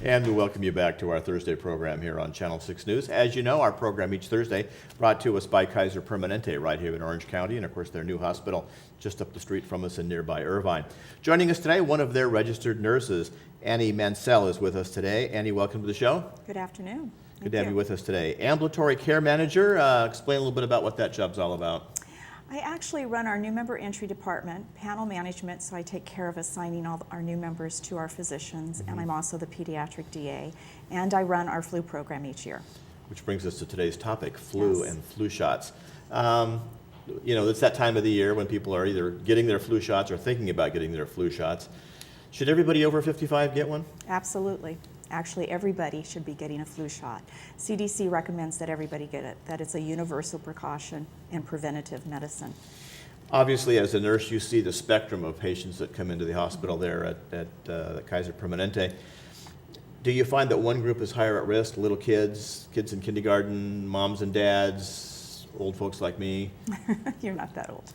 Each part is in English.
And we welcome you back to our Thursday program here on Channel 6 News. As you know, our program each Thursday brought to us by Kaiser Permanente right here in Orange County, and of course their new hospital just up the street from us in nearby Irvine. Joining us today, one of their registered nurses, Annie Mansell, is with us today. Annie, welcome to the show. Good afternoon. Good to have you with us today. Ambulatory care manager, explain a little bit about what that job's all about. I actually run our new member entry department, panel management, so I take care of assigning all our new members to our physicians, and I'm also the pediatric DA, and I run our flu program each year. Which brings us to today's topic, flu Yes. and flu shots. You know, it's that time of the year when people are either getting their flu shots or thinking about getting their flu shots. Should everybody over 55 get one? Absolutely. Actually, everybody should be getting a flu shot. CDC recommends that everybody get it, that it's a universal precaution and preventative medicine. Obviously, as a nurse, you see the spectrum of patients that come into the hospital there at Kaiser Permanente. Do you find that one group is higher at risk, little kids, kids in kindergarten, moms and dads, old folks like me? You're not that old.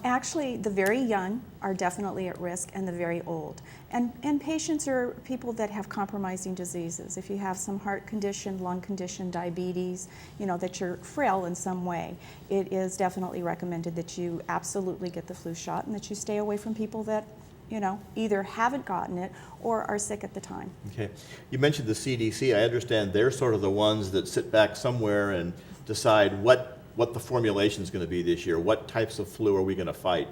Actually, the very young are definitely at risk, and the very old. And patients are people that have compromising diseases. If you have some heart condition, lung condition, diabetes, you know, that you're frail in some way, it is definitely recommended that you absolutely get the flu shot and that you stay away from people that, you know, either haven't gotten it or are sick at the time. Okay. You mentioned the CDC. I understand they're sort of the ones that sit back somewhere and decide what the formulation is going to be this year. What types of flu are we going to fight?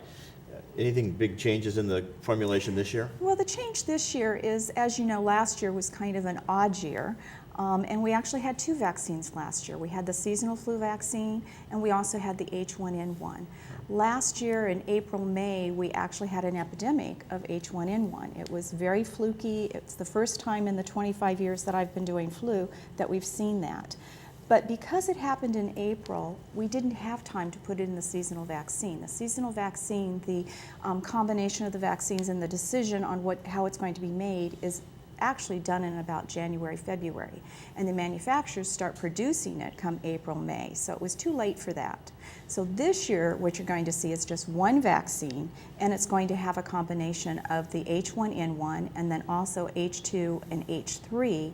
Anything big changes in the formulation this year? Well, the change this year is, as you know, last year was kind of an odd year. And we actually had two vaccines last year. We had the seasonal flu vaccine, and we also had the H1N1. Last year in April, May, we actually had an epidemic of H1N1. It was very fluky. It's the first time in the 25 years that I've been doing flu that we've seen that. But because it happened in April, we didn't have time to put it in the seasonal vaccine. The seasonal vaccine, the combination of the vaccines and the decision on how it's going to be made is actually done in about January, February. And the manufacturers start producing it come April, May. So it was too late for that. So this year, what you're going to see is just one vaccine, and it's going to have a combination of the H1N1 and then also H2 and H3,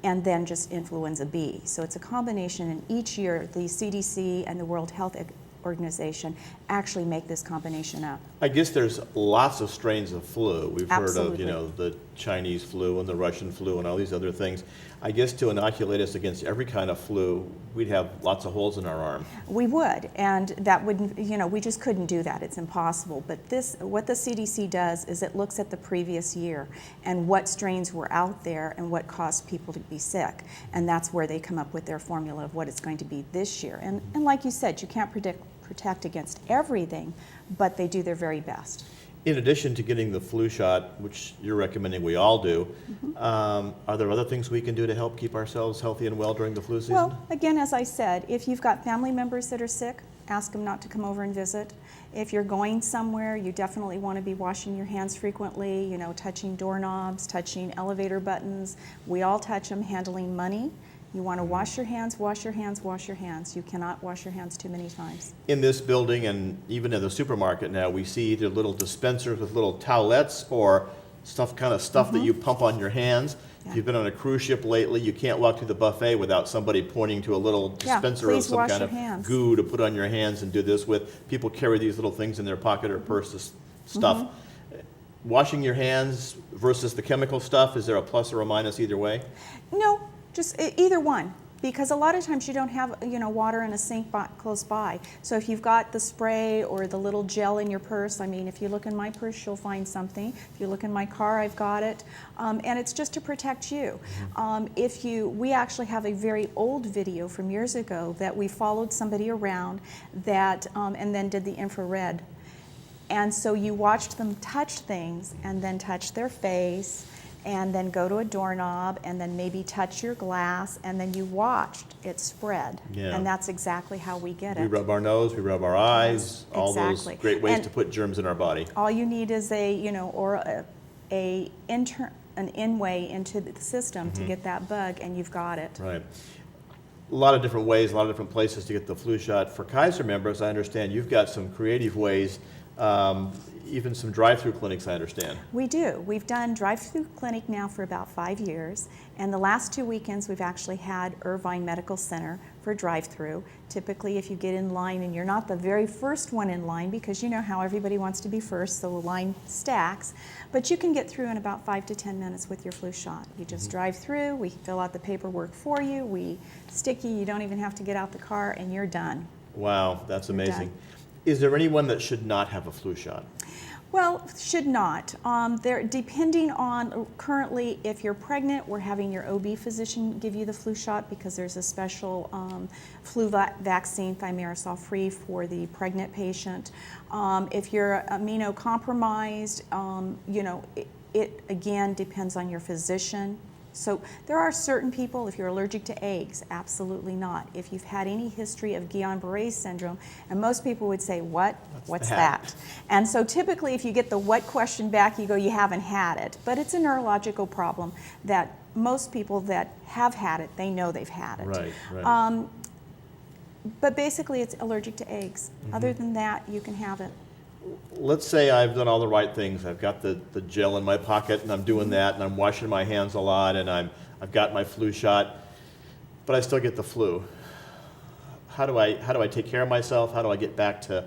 and then just influenza B. So it's a combination, and each year the CDC and the World Health Organization actually make this combination up. I guess there's lots of strains of flu. We've heard of, you Absolutely. know, the Chinese flu and the Russian flu and all these other things. I guess to inoculate us against every kind of flu, we'd have lots of holes in our arm. We would, and that wouldn't, you know, we just couldn't do that. It's impossible. But what the CDC does is it looks at the previous year and what strains were out there and what caused people to be sick. And that's where they come up with their formula of what it's going to be this year. And like you said, you can't protect against everything, but they do their very best. In addition to getting the flu shot, which you're recommending we all do, are there other things we can do to help keep ourselves healthy and well during the flu season? Well, again, as I said, if you've got family members that are sick, ask them not to come over and visit. If you're going somewhere, you definitely want to be washing your hands frequently, you know, touching doorknobs, touching elevator buttons. We all touch them, handling money. You want to wash your hands, wash your hands, wash your hands. You cannot wash your hands too many times. In this building and even in the supermarket now, we see either little dispensers with little towelettes or stuff that you pump on your hands. Yeah. If you've been on a cruise ship lately, you can't walk through the buffet without somebody pointing to a little dispenser of please some wash kind your of hands. goo to put on your hands and do this with. People carry these little things in their pocket or purse stuff. Washing your hands versus the chemical stuff, is there a plus or a minus either way? No, just either one. Because a lot of times you don't have, you know, water in a sink close by. So if you've got the spray or the little gel in your purse, I mean, if you look in my purse, you'll find something. If you look in my car, I've got it. And it's just to protect you. We actually have a very old video from years ago that we followed somebody around that, and then did the infrared. And so you watched them touch things and then touch their face, and then go to a doorknob, and then maybe touch your glass, and then you watched it spread. Yeah. And that's exactly how we get it. We rub our nose, we rub our eyes, Yes, all exactly. those great ways And to put germs in our body. all you need is an in-way into the system to get that bug, and you've got it. Right. A lot of different ways, a lot of different places to get the flu shot. For Kaiser members, I understand you've got some creative ways even some drive-through clinics, I understand. We do. We've done Drivethru clinic now for about 5 years, and the last 2 weekends we've actually had Irvine Medical Center for Drivethru. Typically, if you get in line and you're not the very first one in line, because you know how everybody wants to be first, so the line stacks, but you can get through in about 5 to 10 minutes with your flu shot. You just drive through, we fill out the paperwork for you, we stick you don't even have to get out the car, and you're done. Wow, that's You're amazing. done. Is there anyone that should not have a flu shot? Well, should not. Depending on, currently, if you're pregnant, we're having your OB physician give you the flu shot because there's a special flu vaccine, thimerosal-free, for the pregnant patient. If you're immunocompromised, it again depends on your physician. So there are certain people, if you're allergic to eggs, absolutely not. If you've had any history of Guillain-Barré syndrome, and most people would say, what's that? And so typically if you get the what question back, you go, you haven't had it. But it's a neurological problem that most people that have had it, they know they've had it. Right. But basically it's allergic to eggs. Other than that, you can have it. Let's say I've done all the right things. I've got the gel in my pocket and I'm doing that and I'm washing my hands a lot and I've got my flu shot, but I still get the flu. How do I take care of myself? How do I get back to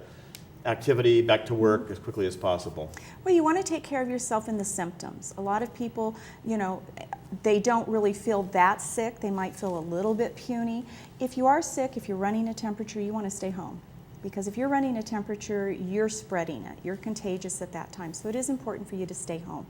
activity, back to work as quickly as possible? Well, you want to take care of yourself in the symptoms. A lot of people, they don't really feel that sick. They might feel a little bit puny. If you are sick, if you're running a temperature, you want to stay home. Because if you're running a temperature, you're spreading it. You're contagious at that time. So it is important for you to stay home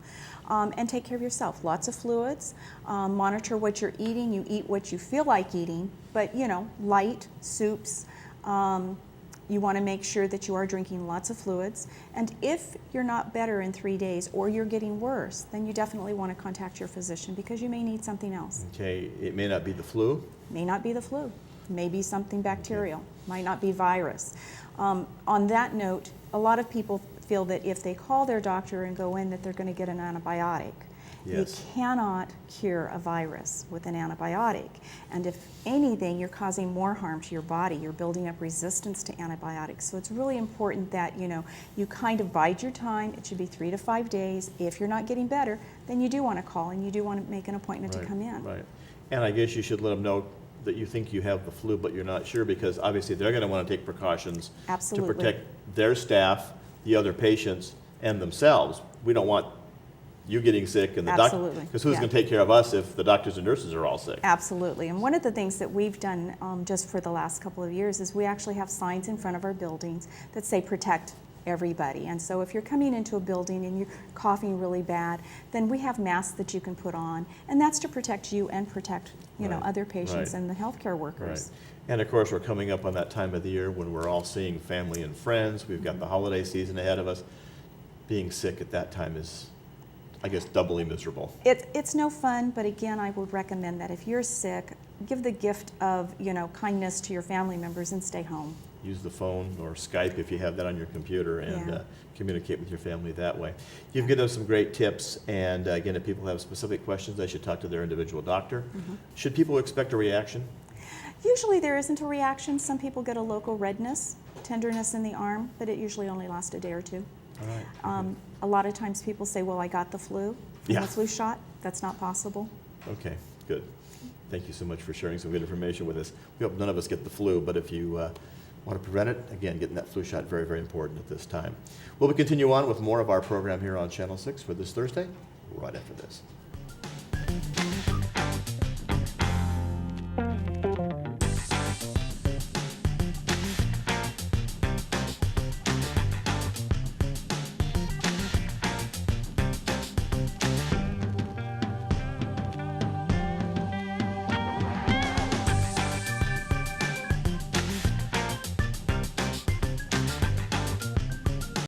and take care of yourself. Lots of fluids. Monitor what you're eating. You eat what you feel like eating, but light soups. You want to make sure that you are drinking lots of fluids. And if you're not better in 3 days or you're getting worse, then you definitely want to contact your physician because you may need something else. Okay, it may not be the flu. May not be the flu. Maybe something bacterial, might not be virus. On that note, a lot of people feel that if they call their doctor and go in that they're going to get an antibiotic. Yes. You cannot cure a virus with an antibiotic. And if anything, you're causing more harm to your body. You're building up resistance to antibiotics. So it's really important that you kind of bide your time. It should be 3 to 5 days. If you're not getting better, then you do want to call and you do want to make an appointment to come in. Right. And I guess you should let them know that you think you have the flu, but you're not sure, because obviously they're going to want to take precautions Absolutely. to protect their staff, the other patients, and themselves. We don't want you getting sick and the doctor, Absolutely. because who's Yeah. going to take care of us if the doctors and nurses are all sick? Absolutely. And one of the things that we've done just for the last couple of years is we actually have signs in front of our buildings that say protect everybody. And so if you're coming into a building and you're coughing really bad, then we have masks that you can put on, and that's to protect you and protect Right. other patients Right. and the healthcare workers. Right. And of course, we're coming up on that time of the year when we're all seeing family and friends. We've got the holiday season ahead of us. Being sick at that time is, I guess, doubly miserable. It's no fun, but again, I would recommend that if you're sick, give the gift of kindness to your family members and stay home. Use the phone or Skype if you have that on your computer and Yeah. communicate with your family that way. You've given us some great tips, and again, if people have specific questions, they should talk to their individual doctor. Should people expect a reaction? Usually there isn't a reaction. Some people get a local redness, tenderness in the arm, but it usually only lasts a day or two. All right. A lot of times people say, well, I got the flu from Yeah. the flu shot. That's not possible. Okay, good. Thank you so much for sharing some good information with us. We hope none of us get the flu, but if you want to prevent it, again, getting that flu shot very, very important at this time. We'll continue on with more of our program here on Channel 6 for this Thursday, right after this.